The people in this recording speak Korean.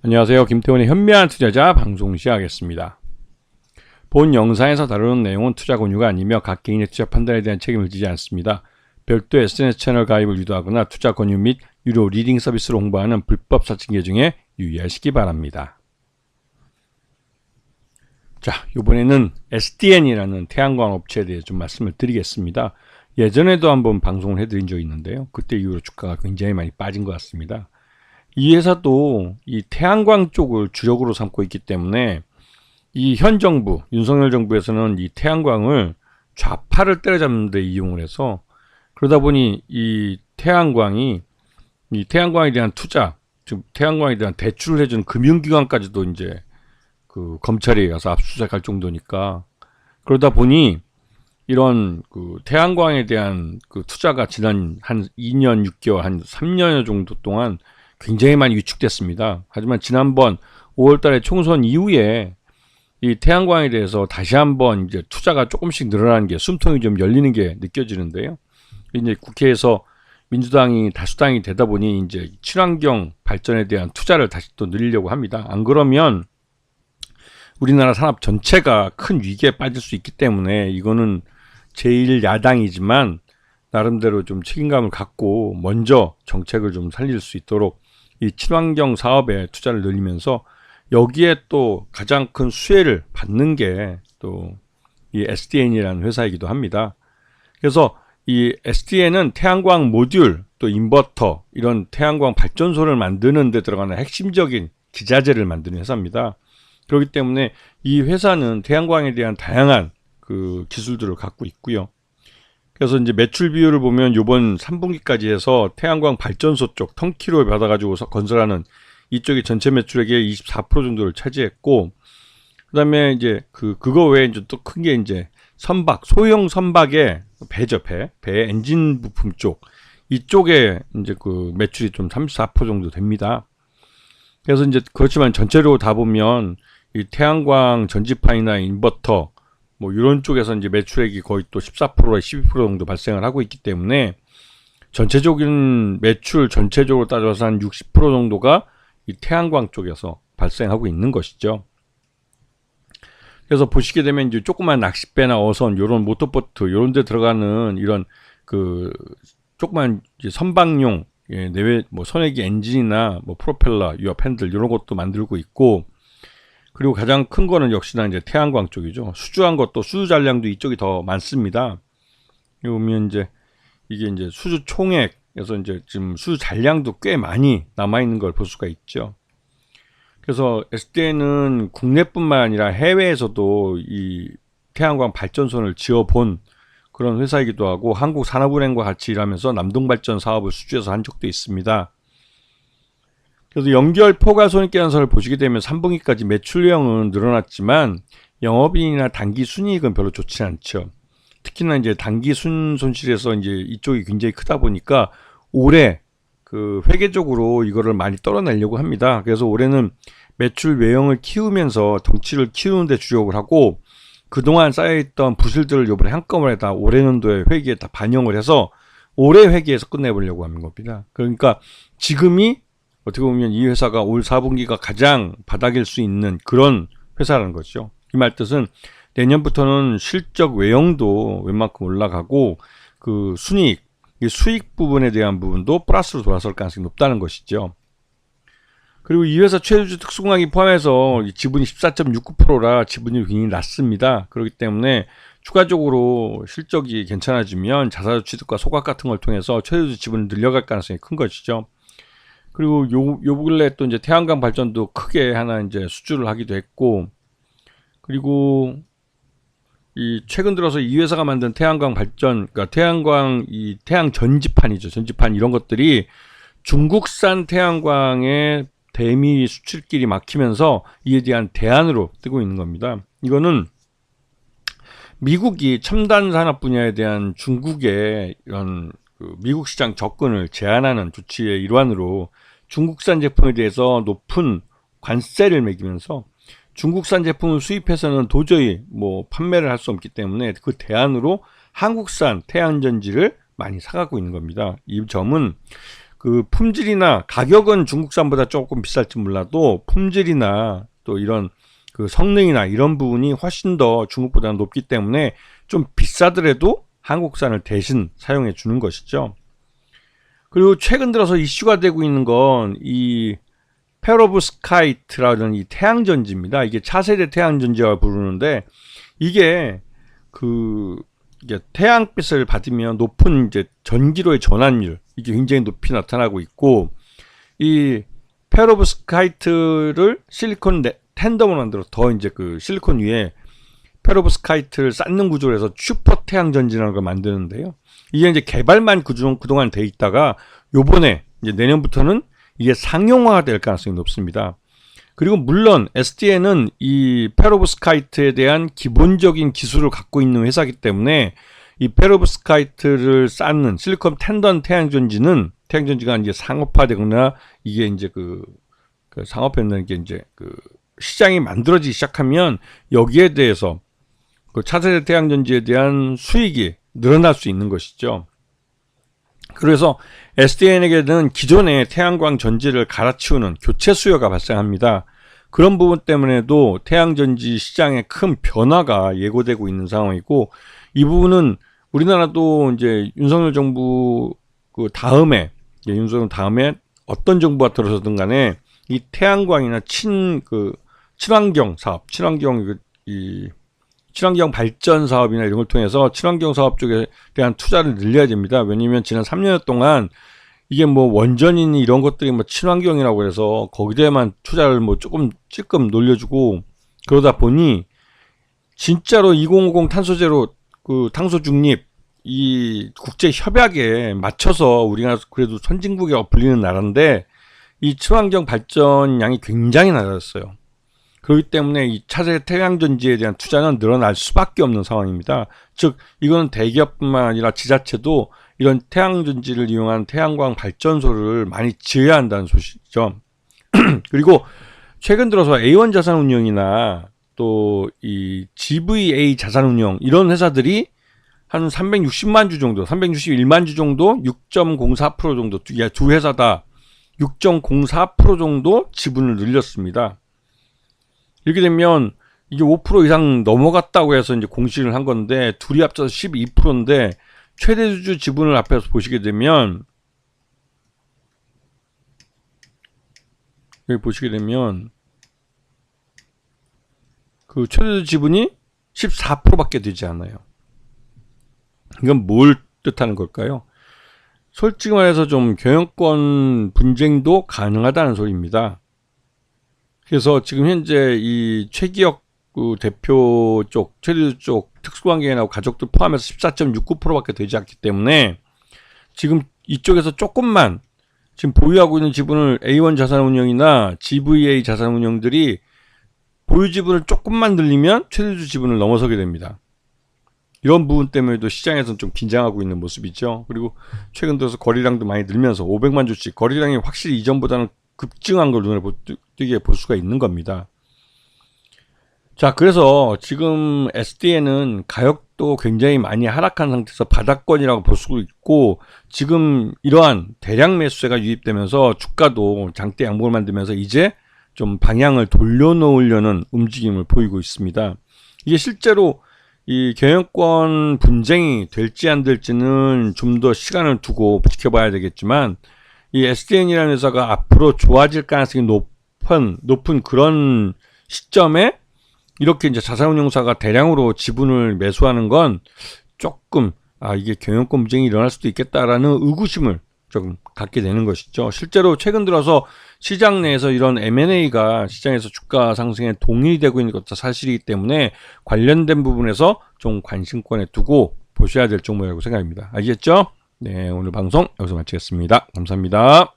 안녕하세요. 김태훈의 현명한 투자자 방송 시작하겠습니다. 본 영상에서 다루는 내용은 투자 권유가 아니며 각 개인의 투자 판단에 대한 책임을 지지 않습니다. 별도 SNS 채널 가입을 유도하거나 투자 권유 및 유료 리딩 서비스를 홍보하는 불법 사칭 계정에 유의하시기 바랍니다. 자, 이번에는 SDN이라는 태양광 업체에 대해 좀 말씀을 드리겠습니다. 예전에도 한번 방송을 해드린 적이 있는데요. 그때 이후로 주가가 굉장히 많이 빠진 것 같습니다. 이 회사도 이 태양광 쪽을 주력으로 삼고 있기 때문에 이 현 정부, 윤석열 정부에서는 이 태양광을 좌파를 때려잡는 데 이용을 해서 그러다 보니 이 태양광에 대한 투자, 즉 태양광에 대한 대출을 해주는 금융기관까지도 이제 그 검찰에 가서 압수수색할 정도니까 그러다 보니 이런 그 태양광에 대한 그 투자가 지난 한 2년 6개월, 한 3년 정도 동안 굉장히 많이 위축됐습니다. 하지만 지난번 5월 달에 총선 이후에 이 태양광에 대해서 다시 한번 이제 투자가 조금씩 늘어나는 게 숨통이 좀 열리는 게 느껴지는데요. 이제 국회에서 민주당이 다수당이 되다 보니 이제 친환경 발전에 대한 투자를 다시 또 늘리려고 합니다. 안 그러면 우리나라 산업 전체가 큰 위기에 빠질 수 있기 때문에 이거는 제1야당이지만 나름대로 좀 책임감을 갖고 먼저 정책을 좀 살릴 수 있도록 이 친환경 사업에 투자를 늘리면서 여기에 또 가장 큰 수혜를 받는 게 또 이 SDN이라는 회사이기도 합니다. 그래서 이 SDN은 태양광 모듈 또 인버터 이런 태양광 발전소를 만드는 데 들어가는 핵심적인 기자재를 만드는 회사입니다. 그렇기 때문에 이 회사는 태양광에 대한 다양한 그 기술들을 갖고 있고요. 그래서 이제 매출 비율을 보면 이번 3분기까지 해서 태양광 발전소 쪽 턴키로 받아가지고 건설하는 이쪽이 전체 매출액의 24% 정도를 차지했고, 그다음에 이제 그거 외에 이제 또 큰 게 이제 선박, 소형 선박의 배 엔진 부품 쪽 이쪽에 이제 그 매출이 좀 34% 정도 됩니다. 그래서 이제 그렇지만 전체로 다 보면 이 태양광 전지판이나 인버터 뭐 이런 쪽에서 이제 매출액이 거의 또 14%에 12% 정도 발생을 하고 있기 때문에 전체적인 매출 전체적으로 따져서 한 60% 정도가 이 태양광 쪽에서 발생하고 있는 것이죠. 그래서 보시게 되면 이제 조그만 낚싯배나 어선 이런 모터보트 이런 데 들어가는 이런 그 조그만 이제 선박용 내외 뭐 선회기 엔진이나 뭐 프로펠러, 유압 핸들 이런 것도 만들고 있고, 그리고 가장 큰 거는 역시나 이제 태양광 쪽이죠. 수주한 것도 수주 잔량도 이쪽이 더 많습니다. 여기 보면 이제 이게 이제 수주 총액에서 이제 지금 수주 잔량도 꽤 많이 남아 있는 걸 볼 수가 있죠. 그래서 SDN은 국내뿐만 아니라 해외에서도 이 태양광 발전소를 지어본 그런 회사이기도 하고 한국산업은행과 같이 일하면서 남동발전 사업을 수주해서 한 적도 있습니다. 그래서 연결 포괄 손익계산서를 보시게 되면 3분기까지 매출량은 늘어났지만 영업이익이나 단기 순이익은 별로 좋지 않죠. 특히나 이제 단기 손실에서 이제 이쪽이 굉장히 크다 보니까 올해 그 회계적으로 이거를 많이 떨어내려고 합니다. 그래서 올해는 매출 외형을 키우면서 덩치를 키우는 데 주력을 하고 그동안 쌓여있던 부실들을 이번에 한꺼번에 다 올해 년도에 회계에 다 반영을 해서 올해 회계에서 끝내보려고 하는 겁니다. 그러니까 지금이 어떻게 보면 이 회사가 올 4분기가 가장 바닥일 수 있는 그런 회사라는 거죠. 이 말 뜻은 내년부터는 실적 외형도 웬만큼 올라가고 그 순이익, 수익 부분에 대한 부분도 플러스로 돌아설 가능성이 높다는 것이죠. 그리고 이 회사 최저주 특수공학이 포함해서 지분이 14.69%라 지분율이 굉장히 낮습니다. 그렇기 때문에 추가적으로 실적이 괜찮아지면 자사주 취득과 소각 같은 걸 통해서 최저주 지분을 늘려갈 가능성이 큰 것이죠. 그리고 요 근래 또 이제 태양광 발전도 크게 하나 이제 수주를 하기도 했고, 그리고 이 최근 들어서 이 회사가 만든 태양광 발전, 그러니까 태양 전지판이죠. 전지판 이런 것들이 중국산 태양광의 대미 수출길이 막히면서 이에 대한 대안으로 뜨고 있는 겁니다. 이거는 미국이 첨단 산업 분야에 대한 중국의 이런 그 미국 시장 접근을 제한하는 조치의 일환으로 중국산 제품에 대해서 높은 관세를 매기면서 중국산 제품을 수입해서는 도저히 뭐 판매를 할 수 없기 때문에 그 대안으로 한국산 태양전지를 많이 사가고 있는 겁니다. 이 점은 그 품질이나 가격은 중국산보다 조금 비쌀지 몰라도 품질이나 또 이런 그 성능이나 이런 부분이 훨씬 더 중국보다는 높기 때문에 좀 비싸더라도 한국산을 대신 사용해 주는 것이죠. 그리고 최근 들어서 이슈가 되고 있는 건 이 페로브스카이트라는 이 태양전지입니다. 이게 차세대 태양전지라 부르는데 이게 이게 태양빛을 받으면 높은 이제 전기로의 전환율 이게 굉장히 높이 나타나고 있고 이 페로브스카이트를 실리콘 텐덤으로 만들어 더 이제 그 실리콘 위에 페로브스카이트를 쌓는 구조로 해서 슈퍼 태양전지라는 걸 만드는데요. 이게 이제 개발만 그동안 돼 있다가 요번에 이제 내년부터는 이게 상용화가 될 가능성이 높습니다. 그리고 물론 SDN은 이 페로브스카이트에 대한 기본적인 기술을 갖고 있는 회사이기 때문에 이 페로브스카이트를 쌓는 실리콘 텐덤 태양전지가 이제 상업화되거나 이게 이제 그 상업화된다는 게 이제 그 시장이 만들어지기 시작하면 여기에 대해서 그 차세대 태양전지에 대한 수익이 늘어날 수 있는 것이죠. 그래서 SDN에게는 기존의 태양광 전지를 갈아치우는 교체 수요가 발생합니다. 그런 부분 때문에도 태양전지 시장에 큰 변화가 예고되고 있는 상황이고 이 부분은 우리나라도 이제 윤석열 정부 그 다음에 윤석열 다음에 어떤 정부가 들어서든 간에 이 태양광이나 친환경 사업, 친환경 발전 사업이나 이런 걸 통해서 친환경 사업 쪽에 대한 투자를 늘려야 됩니다. 왜냐면 지난 3년 동안 이게 뭐 원전이니 이런 것들이 뭐 친환경이라고 해서 거기에만 투자를 뭐 조금 찔끔 놀려주고 그러다 보니 진짜로 2050 탄소 제로 그 탄소 중립 이 국제 협약에 맞춰서 우리가 그래도 선진국에 불리는 나라인데 이 친환경 발전량이 굉장히 낮았어요. 그렇기 때문에 이 차세대 태양전지에 대한 투자는 늘어날 수밖에 없는 상황입니다. 즉 이거는 대기업뿐만 아니라 지자체도 이런 태양전지를 이용한 태양광 발전소를 많이 지어야 한다는 소식이죠. 그리고 최근 들어서 A1 자산운용이나 또 이 GVA 자산운용 이런 회사들이 한 360만 주 정도, 361만 주 정도, 6.04% 정도, 두 회사 다 6.04% 정도 지분을 늘렸습니다. 이렇게 되면 이게 5% 이상 넘어갔다고 해서 이제 공시를 한 건데 둘이 합쳐서 12%인데 최대 주주 지분을 앞에서 보시게 되면 여기 보시게 되면 그 최대 주주 지분이 14%밖에 되지 않아요. 이건 뭘 뜻하는 걸까요? 솔직히 말해서 좀 경영권 분쟁도 가능하다는 소리입니다. 그래서 지금 현재 이 최기혁 대표 쪽, 최대주 쪽 특수관계인하고 가족들 포함해서 14.69%밖에 되지 않기 때문에 지금 이쪽에서 조금만 지금 보유하고 있는 지분을 A1 자산운용이나 GVA 자산운용들이 보유 지분을 조금만 늘리면 최대주 지분을 넘어서게 됩니다. 이런 부분 때문에도 시장에서는 좀 긴장하고 있는 모습이죠. 그리고 최근 들어서 거래량도 많이 늘면서 500만 주씩 거래량이 확실히 이전보다는 급증한 걸 눈에 띄게 볼 수가 있는 겁니다. 자, 그래서 지금 SDN은 가격도 굉장히 많이 하락한 상태에서 바닥권이라고 볼 수 있고 지금 이러한 대량 매수세가 유입되면서 주가도 장대 양봉을 만들면서 이제 좀 방향을 돌려놓으려는 움직임을 보이고 있습니다. 이게 실제로 이 경영권 분쟁이 될지 안 될지는 좀 더 시간을 두고 지켜봐야 되겠지만 이 SDN이라는 회사가 앞으로 좋아질 가능성이 높은 그런 시점에 이렇게 이제 자산운용사가 대량으로 지분을 매수하는 건 조금 이게 경영권 분쟁이 일어날 수도 있겠다라는 의구심을 조금 갖게 되는 것이죠. 실제로 최근 들어서 시장 내에서 이런 M&A가 시장에서 주가 상승에 동일이 되고 있는 것도 사실이기 때문에 관련된 부분에서 좀 관심권에 두고 보셔야 될 종목이라고 생각합니다. 알겠죠? 네, 오늘 방송 여기서 마치겠습니다. 감사합니다.